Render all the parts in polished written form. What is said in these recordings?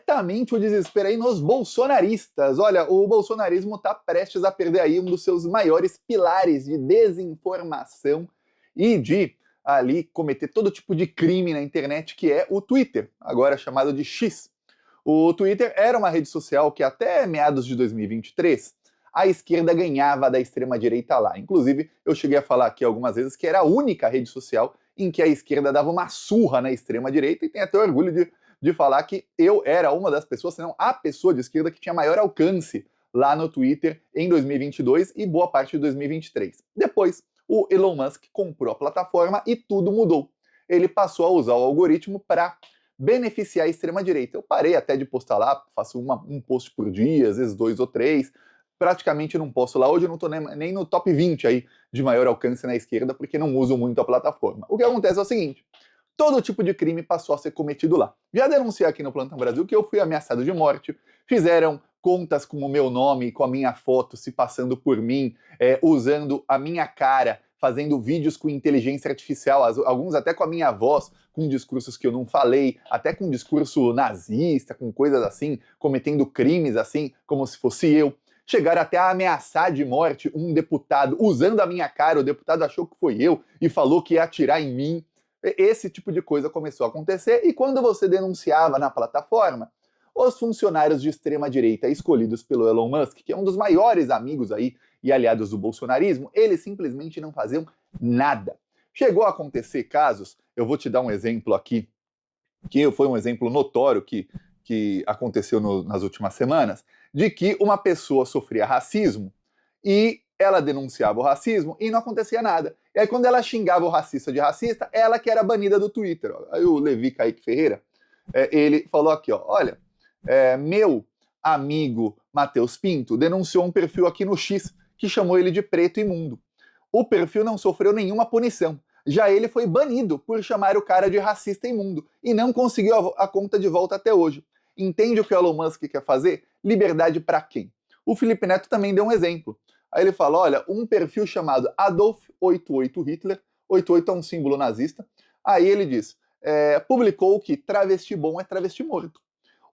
completamente o desespero aí nos bolsonaristas. Olha, o bolsonarismo está prestes a perder aí um dos seus maiores pilares de desinformação e de ali cometer todo tipo de crime na internet, que é o Twitter, agora chamado de X. O Twitter era uma rede social que até meados de 2023 a esquerda ganhava da extrema-direita lá. Inclusive, eu cheguei a falar aqui algumas vezes que era a única rede social em que a esquerda dava uma surra na extrema-direita, e tenho até orgulho de falar que eu era uma das pessoas, se não a pessoa de esquerda que tinha maior alcance lá no Twitter em 2022 e boa parte de 2023. Depois, o Elon Musk comprou a plataforma e tudo mudou. Ele passou a usar o algoritmo para beneficiar a extrema-direita. Eu parei até de postar lá, faço um post por dia, às vezes 2 ou 3, praticamente não posto lá. Hoje eu não estou nem no top 20 aí de maior alcance na esquerda, porque não uso muito a plataforma. O que acontece é o seguinte: todo tipo de crime passou a ser cometido lá. Já denunciei aqui no Plantão Brasil que eu fui ameaçado de morte, fizeram contas com o meu nome, com a minha foto, se passando por mim, usando a minha cara, fazendo vídeos com inteligência artificial, alguns até com a minha voz, com discursos que eu não falei, até com discurso nazista, com coisas assim, cometendo crimes assim, como se fosse eu. Chegaram até a ameaçar de morte um deputado, usando a minha cara, o deputado achou que foi eu e falou que ia atirar em mim. Esse tipo de coisa começou a acontecer, e quando você denunciava na plataforma, os funcionários de extrema-direita escolhidos pelo Elon Musk, que é um dos maiores amigos aí e aliados do bolsonarismo, eles simplesmente não faziam nada. Chegou a acontecer casos, eu vou te dar um exemplo aqui, que foi um exemplo notório que aconteceu nas últimas semanas, de que uma pessoa sofria racismo e ela denunciava o racismo e não acontecia nada. E aí, quando ela xingava o racista de racista, ela que era banida do Twitter. Aí o Levi Kaique Ferreira, ele falou aqui, ó, olha, meu amigo Matheus Pinto denunciou um perfil aqui no X que chamou ele de preto imundo. O perfil não sofreu nenhuma punição. Já ele foi banido por chamar o cara de racista imundo e não conseguiu a conta de volta até hoje. Entende o que o Elon Musk quer fazer? Liberdade para quem? O Felipe Neto também deu um exemplo. Aí ele fala, olha, um perfil chamado Adolf88 Hitler, 88 é um símbolo nazista, aí ele diz, publicou que travesti bom é travesti morto.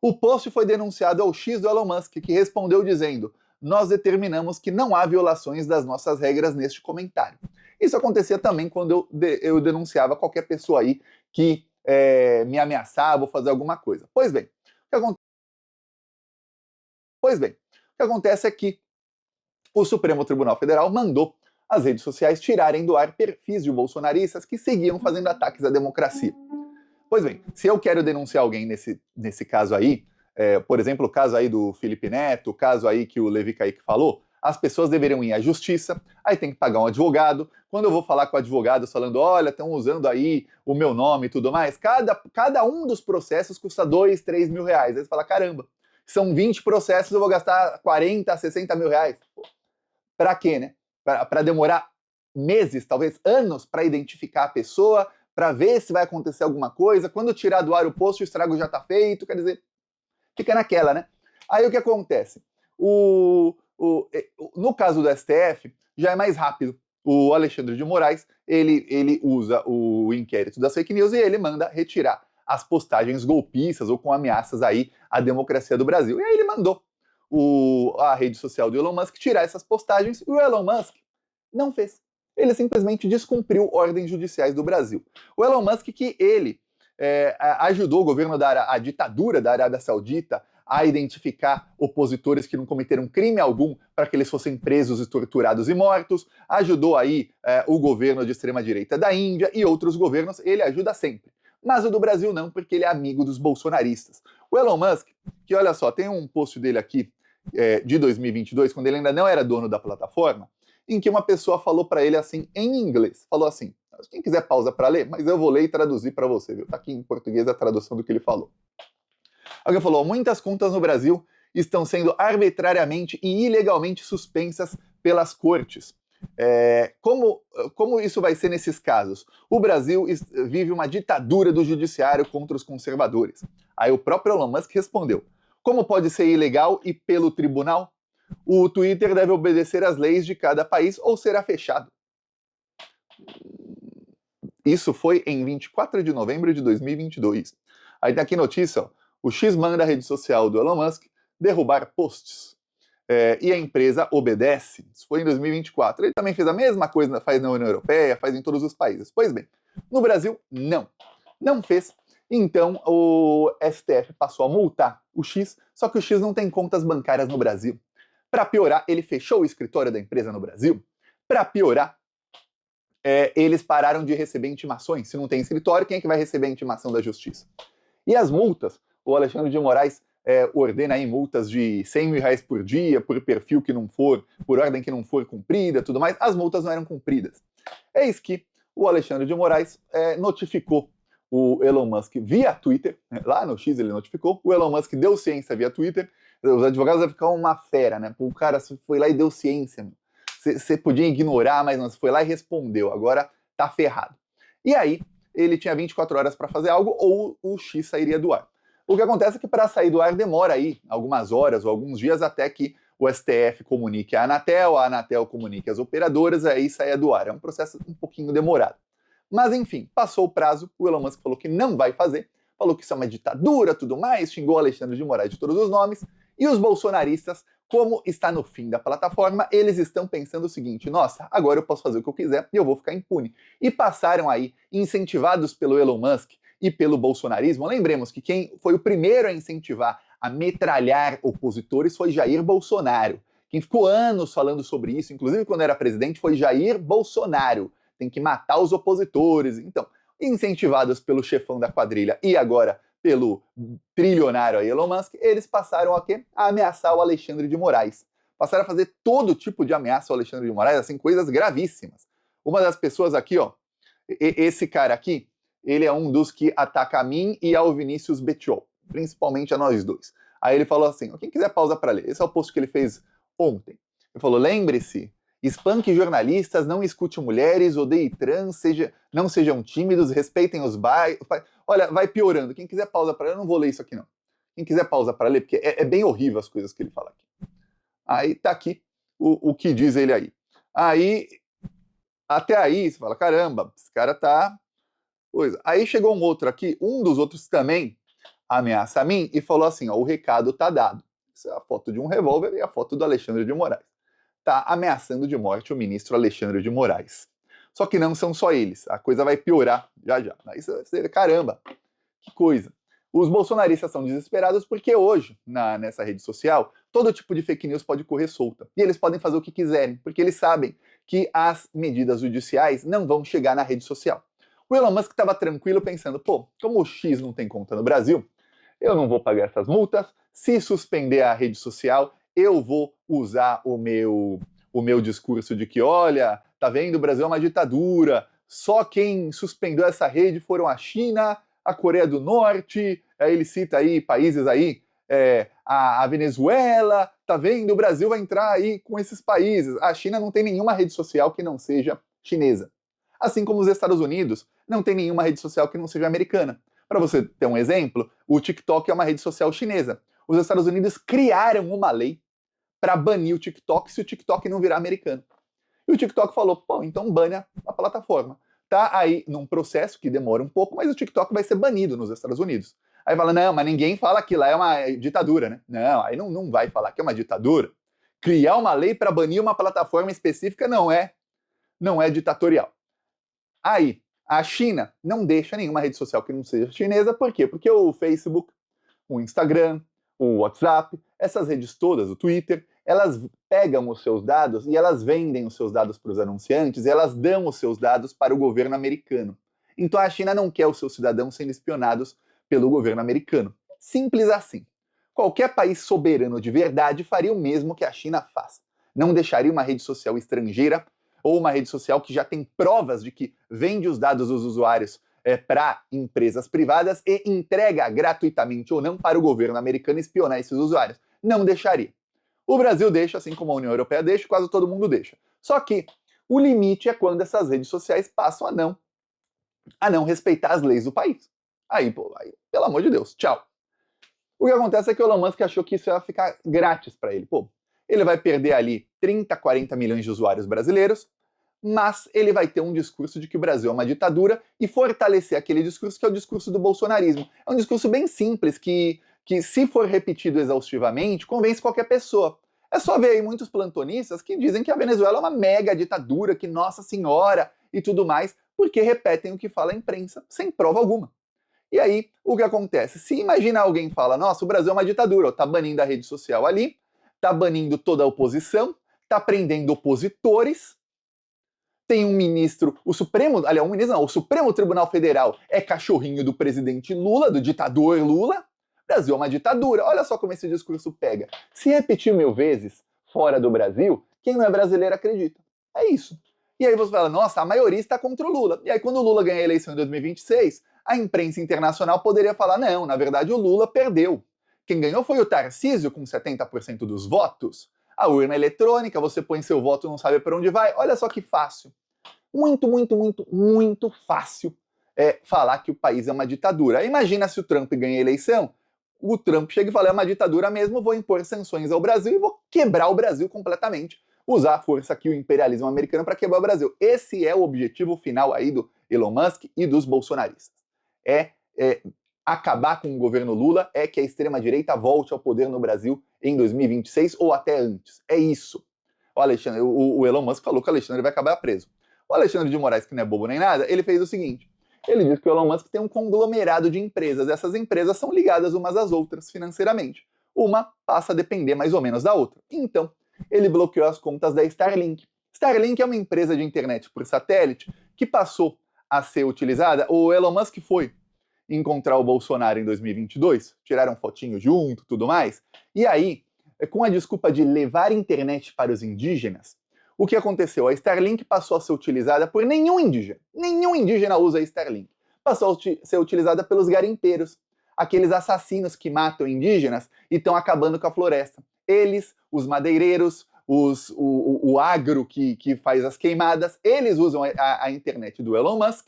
O post foi denunciado ao X do Elon Musk, que respondeu dizendo, nós determinamos que não há violações das nossas regras neste comentário. Isso acontecia também quando eu denunciava qualquer pessoa aí que me ameaçava ou fazer alguma coisa. Pois bem, o que acontece é que o Supremo Tribunal Federal mandou as redes sociais tirarem do ar perfis de bolsonaristas que seguiam fazendo ataques à democracia. Pois bem, se eu quero denunciar alguém nesse caso aí, por exemplo, o caso aí do Felipe Neto, o caso aí que o Levi Kaique falou, as pessoas deveriam ir à justiça, aí tem que pagar um advogado. Quando eu vou falar com o advogado falando, olha, estão usando aí o meu nome e tudo mais, cada um dos processos custa 2, 3 mil reais. Aí você fala, caramba, são 20 processos, eu vou gastar 40, 60 mil reais. Para quê, né? Para demorar meses, talvez anos, para identificar a pessoa, para ver se vai acontecer alguma coisa. Quando tirar do ar o post, o estrago já está feito, quer dizer, fica naquela, né? Aí o que acontece? No caso do STF, já é mais rápido. O Alexandre de Moraes, ele usa o inquérito das fake news e ele manda retirar as postagens golpistas ou com ameaças aí à democracia do Brasil. E aí ele mandou a rede social do Elon Musk tirar essas postagens, e o Elon Musk não fez. Ele simplesmente descumpriu ordens judiciais do Brasil. O Elon Musk, que ele ajudou o governo a ditadura da Arábia Saudita a identificar opositores que não cometeram crime algum para que eles fossem presos e torturados e mortos, ajudou aí o governo de extrema-direita da Índia e outros governos, ele ajuda sempre. Mas o do Brasil não, porque ele é amigo dos bolsonaristas. O Elon Musk, que olha só, tem um post dele aqui de 2022, quando ele ainda não era dono da plataforma, em que uma pessoa falou para ele assim, em inglês, falou assim, quem quiser pausa para ler, mas eu vou ler e traduzir para você, viu? Tá aqui em português a tradução do que ele falou. Alguém falou, muitas contas no Brasil estão sendo arbitrariamente e ilegalmente suspensas pelas cortes. Como isso vai ser nesses casos? O Brasil vive uma ditadura do judiciário contra os conservadores. Aí o próprio Elon Musk respondeu, como pode ser ilegal e pelo tribunal? O Twitter deve obedecer às leis de cada país ou será fechado. Isso foi em 24 de novembro de 2022. Aí tá aqui notícia, ó, O X manda a rede social do Elon Musk derrubar posts. E a empresa obedece. Isso foi em 2024. Ele também fez a mesma coisa, faz na União Europeia, faz em todos os países. Pois bem, no Brasil, não. Não fez. Então, o STF passou a multar o X, só que o X não tem contas bancárias no Brasil. Para piorar, ele fechou o escritório da empresa no Brasil. Para piorar, eles pararam de receber intimações. Se não tem escritório, quem é que vai receber a intimação da justiça? E as multas? O Alexandre de Moraes ordena aí multas de R$100.000 por dia, por perfil que não for, por ordem que não for cumprida, tudo mais. As multas não eram cumpridas. Eis que o Alexandre de Moraes notificou o Elon Musk via Twitter, lá no X ele notificou, o Elon Musk deu ciência via Twitter, os advogados vão ficar uma fera, né? O cara foi lá e deu ciência. Você podia ignorar, mas não, você foi lá e respondeu, agora tá ferrado. E aí, ele tinha 24 horas para fazer algo ou o X sairia do ar. O que acontece é que para sair do ar demora aí algumas horas ou alguns dias até que o STF comunique a Anatel comunique as operadoras, aí saia do ar. É um processo um pouquinho demorado. Mas enfim, passou o prazo, o Elon Musk falou que não vai fazer, falou que isso é uma ditadura, tudo mais, xingou Alexandre de Moraes de todos os nomes, e os bolsonaristas, como está no fim da plataforma, eles estão pensando o seguinte: nossa, agora eu posso fazer o que eu quiser e eu vou ficar impune. E passaram aí, incentivados pelo Elon Musk e pelo bolsonarismo. Lembremos que quem foi o primeiro a incentivar a metralhar opositores foi Jair Bolsonaro. Quem ficou anos falando sobre isso, inclusive quando era presidente, foi Jair Bolsonaro. Tem que matar os opositores. Então, incentivados pelo chefão da quadrilha e agora pelo trilionário Elon Musk, eles passaram a quê? A ameaçar o Alexandre de Moraes. Passaram a fazer todo tipo de ameaça ao Alexandre de Moraes, assim, coisas gravíssimas. Uma das pessoas aqui, ó, esse cara aqui, ele é um dos que ataca a mim e ao Vinícius Bettiol, principalmente a nós dois. Aí ele falou assim, quem quiser pausa para ler, esse é o post que ele fez ontem. Ele falou, lembre-se, espanque jornalistas, não escute mulheres, odeie trans, não sejam tímidos, respeitem os bairros. Olha, vai piorando. Quem quiser pausa para ler, eu não vou ler isso aqui não. Quem quiser pausa para ler, porque é bem horrível as coisas que ele fala aqui. Aí tá aqui o que diz ele aí. Aí, até aí, você fala, caramba, esse cara tá... Coisa. Aí chegou um outro aqui, um dos outros também ameaça a mim e falou assim, ó, o recado tá dado. Isso é a foto de um revólver e a foto do Alexandre de Moraes. Tá ameaçando de morte o ministro Alexandre de Moraes. Só que não são só eles, a coisa vai piorar já já. Aí você, caramba, que coisa. Os bolsonaristas são desesperados porque hoje, nessa rede social, todo tipo de fake news pode correr solta. E eles podem fazer o que quiserem, porque eles sabem que as medidas judiciais não vão chegar na rede social. O Elon Musk estava tranquilo pensando, pô, como o X não tem conta no Brasil, eu não vou pagar essas multas, se suspender a rede social, eu vou usar o meu discurso de que, olha, tá vendo, o Brasil é uma ditadura, só quem suspendeu essa rede foram a China, a Coreia do Norte, ele cita aí países aí, a Venezuela, tá vendo, o Brasil vai entrar aí com esses países. A China não tem nenhuma rede social que não seja chinesa. Assim como os Estados Unidos não tem nenhuma rede social que não seja americana. Para você ter um exemplo, o TikTok é uma rede social chinesa. Os Estados Unidos criaram uma lei para banir o TikTok se o TikTok não virar americano. E o TikTok falou, pô, então bane a plataforma. Tá aí num processo que demora um pouco, mas o TikTok vai ser banido nos Estados Unidos. Aí fala, não, mas ninguém fala que lá é uma ditadura, né? Não, aí não vai falar que é uma ditadura. Criar uma lei para banir uma plataforma específica não é ditatorial. Aí, a China não deixa nenhuma rede social que não seja chinesa, por quê? Porque o Facebook, o Instagram, o WhatsApp, essas redes todas, o Twitter, elas pegam os seus dados e elas vendem os seus dados para os anunciantes e elas dão os seus dados para o governo americano. Então a China não quer os seus cidadãos sendo espionados pelo governo americano. Simples assim. Qualquer país soberano de verdade faria o mesmo que a China faz. Não deixaria uma rede social estrangeira ou uma rede social que já tem provas de que vende os dados dos usuários para empresas privadas e entrega gratuitamente ou não para o governo americano espionar esses usuários. Não deixaria. O Brasil deixa, assim como a União Europeia deixa, quase todo mundo deixa. Só que o limite é quando essas redes sociais passam a não respeitar as leis do país. Aí, pelo amor de Deus, tchau. O que acontece é que o Elon Musk achou que isso ia ficar grátis para ele. Pô, ele vai perder ali 30, 40 milhões de usuários brasileiros, mas ele vai ter um discurso de que o Brasil é uma ditadura e fortalecer aquele discurso que é o discurso do bolsonarismo. É um discurso bem simples, que que, se for repetido exaustivamente, convence qualquer pessoa. É só ver aí muitos plantonistas que dizem que a Venezuela é uma mega ditadura, que Nossa Senhora e tudo mais, porque repetem o que fala a imprensa sem prova alguma. E aí, o que acontece? Se imagina alguém fala, nossa, o Brasil é uma ditadura, ó, tá banindo a rede social ali, tá banindo toda a oposição, tá prendendo opositores, tem um ministro, o Supremo, aliás, um ministro não, o Supremo Tribunal Federal é cachorrinho do presidente Lula, do ditador Lula. O Brasil é uma ditadura. Olha só como esse discurso pega. Se repetir 1000 vezes fora do Brasil, quem não é brasileiro acredita. É isso. E aí você fala, nossa, a maioria está contra o Lula. E aí quando o Lula ganha a eleição em 2026, a imprensa internacional poderia falar, não, na verdade o Lula perdeu. Quem ganhou foi o Tarcísio, com 70% dos votos. A urna eletrônica, você põe seu voto e não sabe para onde vai. Olha só que fácil. Muito, muito, muito, muito fácil falar que o país é uma ditadura. Imagina se o Trump ganha a eleição, o Trump chega e fala, é uma ditadura mesmo, vou impor sanções ao Brasil e vou quebrar o Brasil completamente. Usar a força aqui, o imperialismo americano, para quebrar o Brasil. Esse é o objetivo final aí do Elon Musk e dos bolsonaristas. Acabar com o governo Lula, que a extrema-direita volte ao poder no Brasil em 2026 ou até antes. É isso. O Elon Musk falou que o Alexandre vai acabar preso. O Alexandre de Moraes, que não é bobo nem nada, ele fez o seguinte. Ele diz que o Elon Musk tem um conglomerado de empresas. Essas empresas são ligadas umas às outras financeiramente. Uma passa a depender mais ou menos da outra. Então, ele bloqueou as contas da Starlink. Starlink é uma empresa de internet por satélite que passou a ser utilizada. O Elon Musk foi encontrar o Bolsonaro em 2022, tiraram fotinho junto, tudo mais. E aí, com a desculpa de levar internet para os indígenas, o que aconteceu? A Starlink passou a ser utilizada por nenhum indígena. Nenhum indígena usa a Starlink. Passou a ser utilizada pelos garimpeiros, aqueles assassinos que matam indígenas e estão acabando com a floresta. Eles, os madeireiros, o agro que faz as queimadas, eles usam a internet do Elon Musk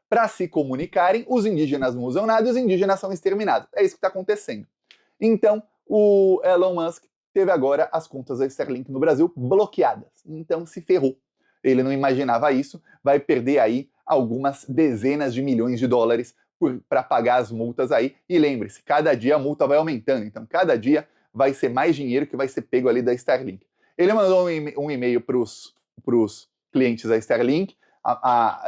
para se comunicarem. Os indígenas não usam nada e os indígenas são exterminados. É isso que está acontecendo. Então, o Elon Musk teve agora as contas da Starlink no Brasil bloqueadas. Então se ferrou. Ele não imaginava isso, vai perder aí algumas dezenas de milhões de dólares para pagar as multas aí. E lembre-se, cada dia a multa vai aumentando, então cada dia vai ser mais dinheiro que vai ser pego ali da Starlink. Ele mandou um e-mail para os clientes da Starlink.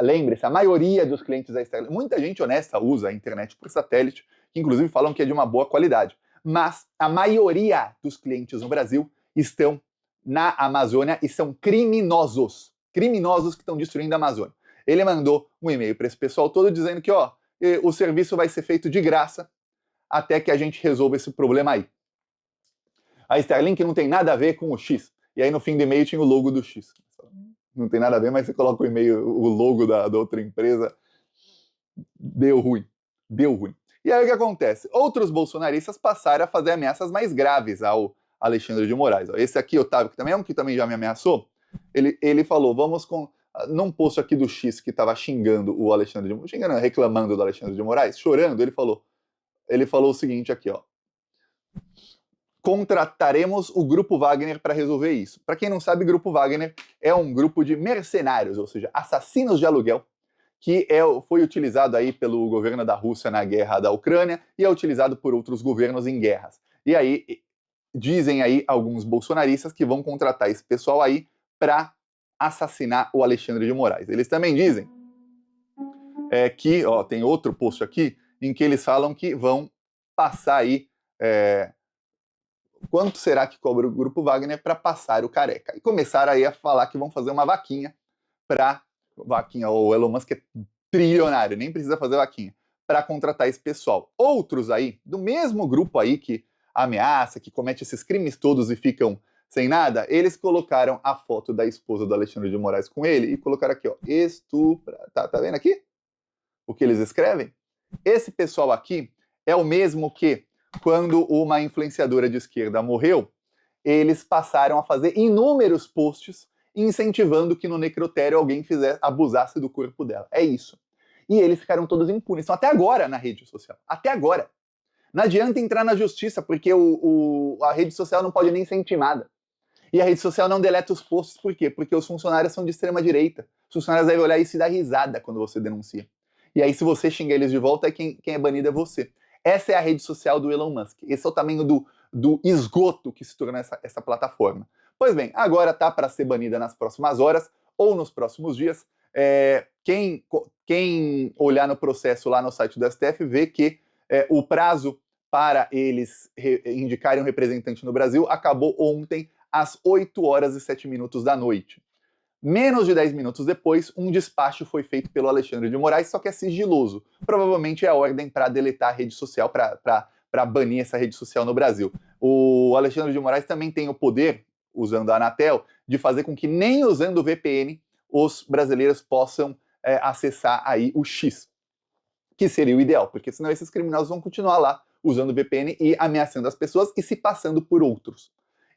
Lembre-se, a maioria dos clientes da Starlink, muita gente honesta usa a internet por satélite, que inclusive falam que é de uma boa qualidade. Mas a maioria dos clientes no Brasil estão na Amazônia e são criminosos. Criminosos que estão destruindo a Amazônia. Ele mandou um e-mail para esse pessoal todo dizendo que o serviço vai ser feito de graça até que a gente resolva esse problema aí. A Starlink não tem nada a ver com o X. E aí no fim do e-mail tinha o logo do X. Não tem nada a ver, mas você coloca o e-mail, o logo da outra empresa. Deu ruim. Deu ruim. E aí o que acontece? Outros bolsonaristas passaram a fazer ameaças mais graves ao Alexandre de Moraes. Esse aqui, Otávio, que também é um que também já me ameaçou, ele falou, vamos com... Num post aqui do X que estava xingando o Alexandre de Moraes, reclamando do Alexandre de Moraes, chorando, ele falou o seguinte aqui, ó. Contrataremos o Grupo Wagner para resolver isso. Para quem não sabe, Grupo Wagner é um grupo de mercenários, ou seja, assassinos de aluguel, que foi utilizado aí pelo governo da Rússia na guerra da Ucrânia e é utilizado por outros governos em guerras. E aí, dizem aí alguns bolsonaristas que vão contratar esse pessoal aí para assassinar o Alexandre de Moraes. Eles também dizem que, tem outro post aqui, em que eles falam que vão passar aí... quanto será que cobra o Grupo Wagner para passar o careca? E começaram aí a falar que vão fazer uma vaquinha para... Vaquinha, o Elon Musk é trilionário, nem precisa fazer vaquinha, para contratar esse pessoal. Outros aí, do mesmo grupo aí que ameaça, que comete esses crimes todos e ficam sem nada, eles colocaram a foto da esposa do Alexandre de Moraes com ele e colocaram aqui, ó, estupra... Tá vendo aqui? O que eles escrevem? Esse pessoal aqui é o mesmo que, quando uma influenciadora de esquerda morreu, eles passaram a fazer inúmeros posts incentivando que no necrotério alguém abusasse do corpo dela. É isso. E eles ficaram todos impunes. Estão até agora na rede social. Até agora. Não adianta entrar na justiça, porque a rede social não pode nem ser intimada. E a rede social não deleta os posts, por quê? Porque os funcionários são de extrema direita. Os funcionários devem olhar isso e dar risada quando você denuncia. E aí, se você xinga eles de volta, quem é banido é você. Essa é a rede social do Elon Musk. Esse é o tamanho do esgoto que se tornou essa plataforma. Pois bem, agora tá para ser banida nas próximas horas ou nos próximos dias. Quem olhar no processo lá no site do STF vê que o prazo para eles indicarem um representante no Brasil acabou ontem às 8 horas e 7 minutos da noite. Menos de 10 minutos depois, um despacho foi feito pelo Alexandre de Moraes, só que é sigiloso. Provavelmente é a ordem para deletar a rede social, para banir essa rede social no Brasil. O Alexandre de Moraes também tem o poder, usando a Anatel, de fazer com que nem usando o VPN os brasileiros possam acessar aí o X, que seria o ideal, porque senão esses criminosos vão continuar lá usando o VPN e ameaçando as pessoas e se passando por outros.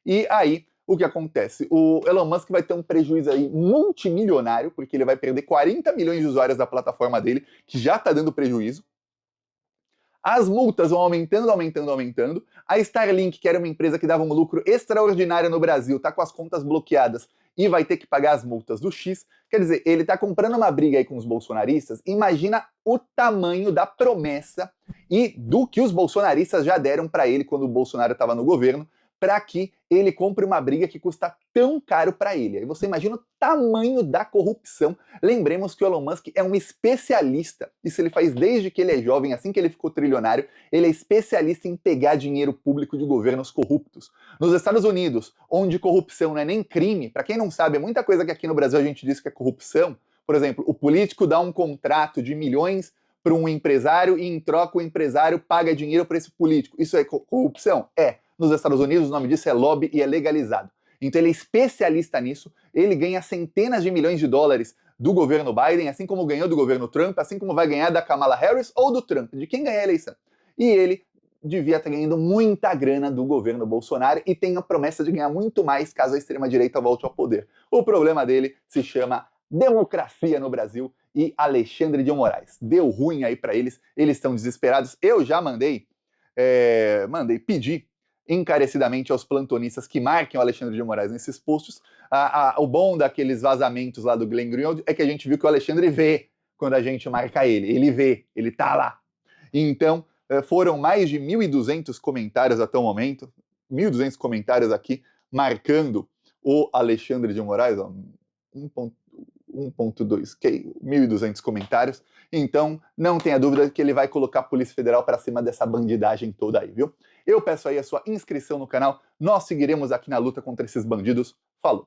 E aí, o que acontece? O Elon Musk vai ter um prejuízo aí multimilionário, porque ele vai perder 40 milhões de usuários da plataforma dele, que já está dando prejuízo. As multas vão aumentando, aumentando, aumentando. A Starlink, que era uma empresa que dava um lucro extraordinário no Brasil, está com as contas bloqueadas e vai ter que pagar as multas do X. Quer dizer, ele está comprando uma briga aí com os bolsonaristas. Imagina o tamanho da promessa e do que os bolsonaristas já deram para ele quando o Bolsonaro estava no governo, para que ele compre uma briga que custa tão caro para ele. Aí você imagina o tamanho da corrupção. Lembremos que o Elon Musk é um especialista, isso ele faz desde que ele é jovem, assim que ele ficou trilionário, ele é especialista em pegar dinheiro público de governos corruptos. Nos Estados Unidos, onde corrupção não é nem crime, para quem não sabe, é muita coisa que aqui no Brasil a gente diz que é corrupção. Por exemplo, o político dá um contrato de milhões para um empresário e em troca o empresário paga dinheiro para esse político. Isso é corrupção? É. Nos Estados Unidos, o nome disso é lobby e é legalizado. Então ele é especialista nisso, ele ganha centenas de milhões de dólares do governo Biden, assim como ganhou do governo Trump, assim como vai ganhar da Kamala Harris ou do Trump, de quem ganhar a eleição. E ele devia estar ganhando muita grana do governo Bolsonaro e tem a promessa de ganhar muito mais caso a extrema-direita volte ao poder. O problema dele se chama democracia no Brasil e Alexandre de Moraes. Deu ruim aí para eles estão desesperados. Eu já mandei pedir encarecidamente aos plantonistas que marquem o Alexandre de Moraes nesses posts. O bom daqueles vazamentos lá do Glenn Greenwald é que a gente viu que o Alexandre vê quando a gente marca ele. Ele vê, ele tá lá. Então, foram mais de 1.200 comentários até o momento, 1.200 comentários aqui, marcando o Alexandre de Moraes, ó, 1.2K, 1.200 comentários. Então, não tenha dúvida que ele vai colocar a Polícia Federal para cima dessa bandidagem toda aí, viu? Eu peço aí a sua inscrição no canal. Nós seguiremos aqui na luta contra esses bandidos. Falou!